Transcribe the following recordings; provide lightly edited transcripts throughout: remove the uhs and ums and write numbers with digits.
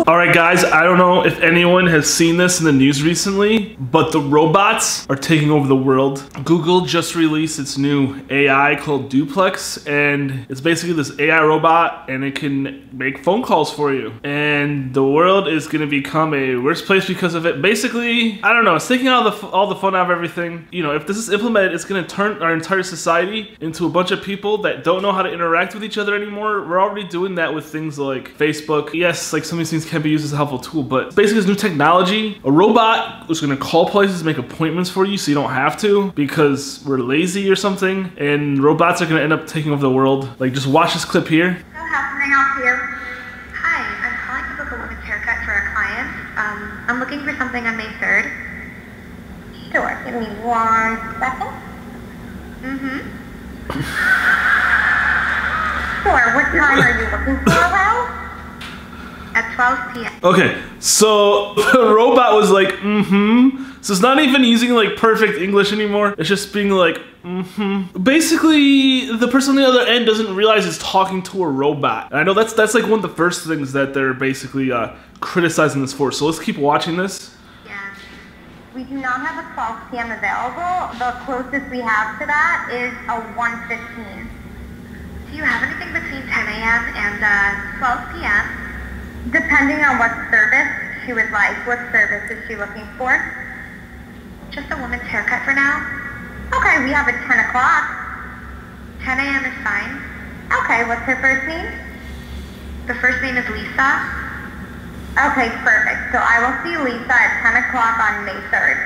Alright guys, I don't know if anyone has seen this in the news recently, but the robots are taking over the world. Google just released its new AI called Duplex, and it's basically this AI robot, and it can make phone calls for you. And the world is gonna become a worse place because of it. Basically, I don't know, it's taking all the fun out of everything. You know, if this is implemented, it's gonna turn our entire society into a bunch of people that don't know how to interact with each other anymore. We're already doing that with things like Facebook. Yes, like some of these things can be used as a helpful tool, but basically this new technology, a robot is gonna call places, make appointments for you so you don't have to because we're lazy or something, and robots are gonna end up taking over the world. Like, just watch this clip here. So how can I help you? Hi, I'm calling to book a woman's haircut for a client. I'm looking for something on May 3rd. Sure, give me 1 second. Sure, what time are you looking for, Well? At 12 p.m. Okay, so the robot was like, So it's not even using like perfect English anymore. It's just being like, Basically, the person on the other end doesn't realize it's talking to a robot. And I know that's like one of the first things that they're basically criticizing this for. So let's keep watching this. Yeah, we do not have a 12 p.m. available. The closest we have to that is a 1:15. Do you have anything between 10 a.m. and 12 p.m.? Depending on what service she would like. What service is she looking for? Just a woman's haircut for now? Okay, we have it 10 o'clock. 10 a.m. is fine. Okay, what's her first name? The first name is Lisa. Okay, perfect. So I will see Lisa at 10 o'clock on May 3rd.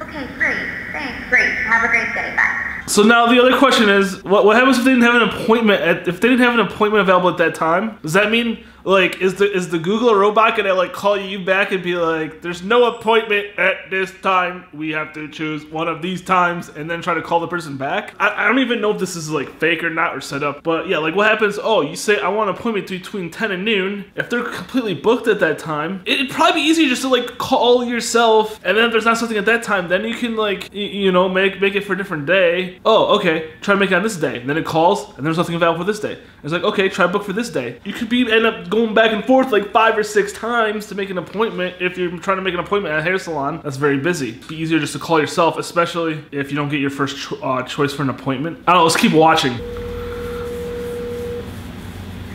Okay, great. Thanks. Great. Have a great day. Bye. So now the other question is, what happens if they didn't have an appointment if they didn't have an appointment available at that time? Does that mean, like, is the Google robot gonna like call you back and be like, there's no appointment at this time, we have to choose one of these times, and then try to call the person back? I don't even know if this is like fake or not, or set up, but yeah, like what happens, oh, you say I want an appointment between 10 and noon. If they're completely booked at that time, it'd probably be easier just to like call yourself, and then if there's not something at that time, then you can like, you know, make it for a different day. Oh, okay, try to make it on this day. And then it calls, and there's nothing available for this day. It's like, okay, try to book for this day. You could end up going back and forth like 5 or 6 times to make an appointment if you're trying to make an appointment at a hair salon that's very busy. It'd be easier just to call yourself, especially if you don't get your first choice for an appointment. I don't know, let's keep watching. See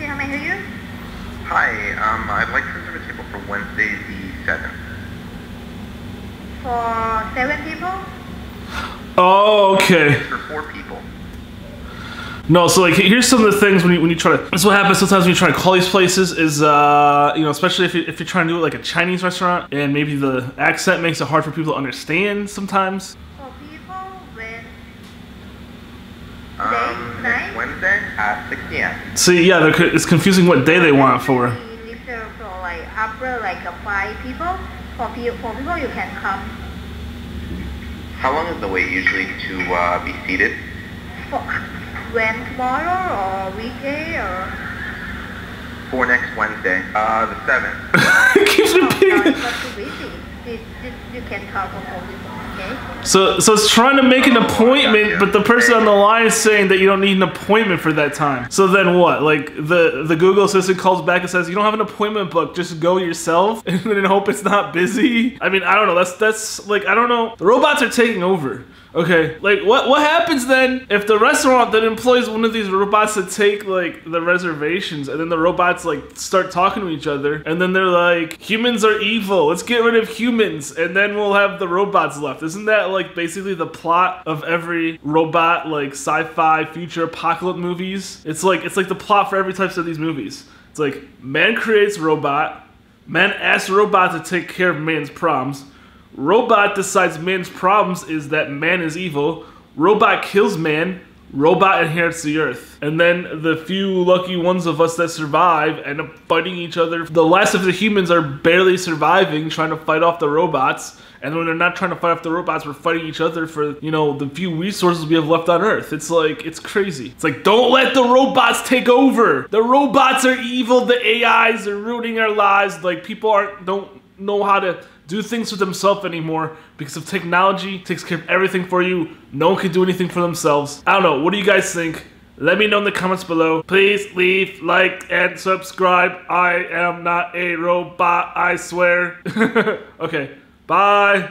how may I hear you? Hi, I'd like to reserve a table for Wednesday the 7th. For 7 people? Oh, okay. For 4 people. No, so like here's some of the things when you try to. That's what happens sometimes when you try to call these places is you know, especially if you're trying to do it like a Chinese restaurant, and maybe the accent makes it hard for people to understand sometimes. 4 people with Next Wednesday at 6 p.m. See, yeah, it's confusing what day they want it for. We reserve for like after like 5 people. For people you can come. How long is the wait usually to be seated? When, tomorrow or weekday or? For next Wednesday, the 7th. It keeps repeating. No, it's not too busy. You can talk for 4 people, okay? So it's trying to make an appointment, but the person on the line is saying that you don't need an appointment for that time. So then what? Like the Google assistant calls back and says, you don't have an appointment booked, just go yourself and then hope it's not busy. I mean, I don't know. That's like, I don't know. The robots are taking over. Okay, like what happens then if the restaurant that employs one of these robots to take like the reservations, and then the robots like start talking to each other, and then they're like, humans are evil, let's get rid of humans, and then we'll have the robots left. Isn't that like basically the plot of every robot like sci-fi future apocalypse movies? It's like the plot for every type of these movies. It's like man creates robot, man asks robot to take care of man's problems. Robot decides man's problems is that man is evil. Robot kills man. Robot inherits the earth. And then the few lucky ones of us that survive end up fighting each other. The last of the humans are barely surviving, trying to fight off the robots. And when they're not trying to fight off the robots, we're fighting each other for, you know, the few resources we have left on Earth. It's like, it's crazy. It's like, don't let the robots take over. The robots are evil. The AIs are ruining our lives. Like, people don't know how to do things for themselves anymore because of technology takes care of everything for you. No one can do anything for themselves. I don't know. What do you guys think? Let me know in the comments below. Please leave, like, and subscribe. I am not a robot, I swear. Okay, bye.